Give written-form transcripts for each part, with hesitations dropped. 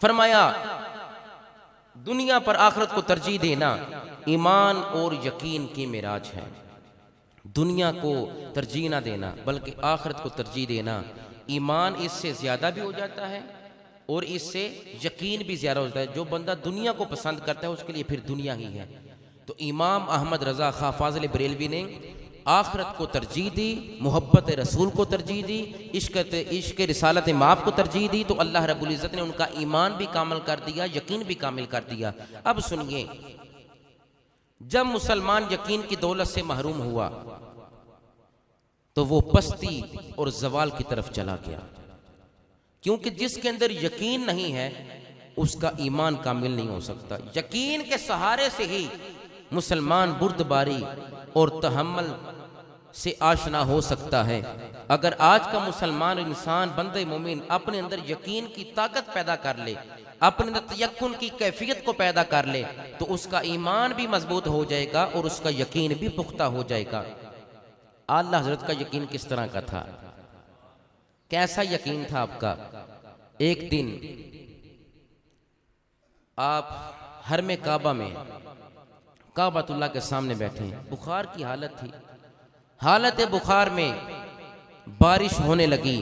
فرمایا دنیا پر آخرت کو ترجیح دینا ایمان اور یقین کی معراج ہے۔ دنیا کو ترجیح نہ دینا بلکہ آخرت کو ترجیح دینا، ایمان اس سے زیادہ بھی ہو جاتا ہے اور اس سے یقین بھی زیادہ ہو جاتا ہے۔ جو بندہ دنیا کو پسند کرتا ہے اس کے لیے پھر دنیا ہی ہے۔ تو امام احمد رضا خواہ فاضل بریلوی نے آخرت کو ترجیح دی، محبت رسول کو ترجیح دی، عشق رسالت مآب کو ترجیح دی، تو اللہ رب العزت نے ان کا ایمان بھی کامل کر دیا، یقین بھی کامل کر دیا۔ اب سنیے، جب مسلمان یقین کی دولت سے محروم ہوا تو وہ پستی اور زوال کی طرف چلا گیا، کیونکہ جس کے اندر یقین نہیں ہے اس کا ایمان کامل نہیں ہو سکتا۔ یقین کے سہارے سے ہی مسلمان بردباری اور تحمل سے آشنا ہو سکتا ہے۔ اگر آج کا مسلمان انسان بندہ مومن اپنے اندر یقین کی طاقت پیدا کر لے، اپنے اندر تیقن کی کیفیت کو پیدا کر لے، تو اس کا ایمان بھی مضبوط ہو جائے گا اور اس کا یقین بھی پختہ ہو جائے گا۔ اعلیٰ حضرت کا یقین کس طرح کا تھا؟ کیسا یقین تھا آپ کا؟ ایک دن آپ حرم کعبہ میں کعبۃ اللہ کے سامنے بیٹھے ہیں، بخار کی حالت تھی، حالت بخار میں بارش ہونے لگی،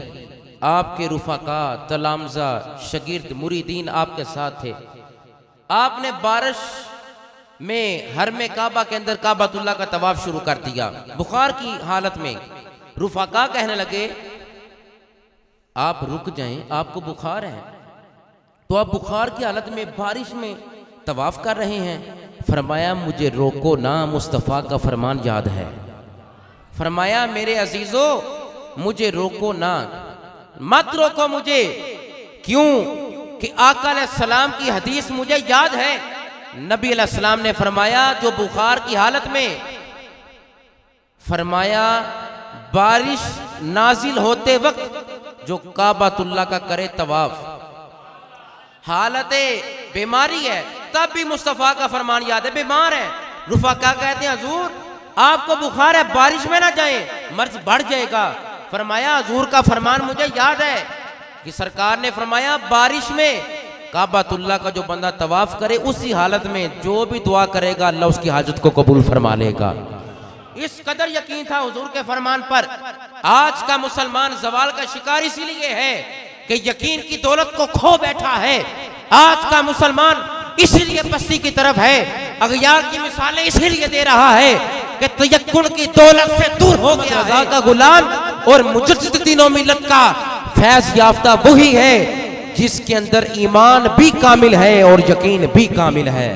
آپ کے رفقا، تلامذہ، شاگرد، مریدین آپ کے ساتھ تھے۔ آپ نے بارش میں حرم کعبہ کے اندر کعبۃ اللہ کا طواف شروع کر دیا بخار کی حالت میں۔ رفقا کہنے لگے آپ رک جائیں، آپ کو بخار ہے، تو آپ بخار کی حالت میں بارش میں طواف کر رہے ہیں۔ فرمایا مجھے روکو نہ، مصطفیٰ کا فرمان یاد ہے۔ فرمایا میرے عزیزو مجھے روکو نہ، مت روکو مجھے، کیوں کہ آقا علیہ السلام کی حدیث مجھے یاد ہے۔ نبی علیہ السلام نے فرمایا جو بخار کی حالت میں، فرمایا بارش نازل ہوتے وقت جو کعبۃ اللہ کا کرے طواف، حالت بیماری ہے تب بھی مصطفیٰ کا فرمان یاد ہے، بیمار ہے۔ رفقا کہتے ہیں حضور آپ کو بخار ہے، بارش میں نہ جائیں، مرض بڑھ جائے گا۔ فرمایا حضور کا فرمان مجھے یاد ہے کہ سرکار نے فرمایا بارش میں کعبۃ اللہ کا جو بندہ طواف کرے اسی حالت میں جو بھی دعا کرے گا اللہ اس کی حاجت کو قبول فرما لے گا۔ اس قدر یقین تھا حضور کے فرمان پر۔ آج کا مسلمان زوال کا شکار اسی لیے ہے کہ یقین کی دولت کو کھو بیٹھا ہے۔ آج کا مسلمان اسی لیے پستی کی طرف ہے، اغیار کی مثالیں اسی لیے دے رہا ہے کہ تیقن کی دولت سے دور ہو گیا۔ رضا کا غلام اور مجدد دین و ملت کا فیض یافتہ وہی ہے جس کے اندر ایمان بھی کامل ہے اور یقین بھی کامل ہے۔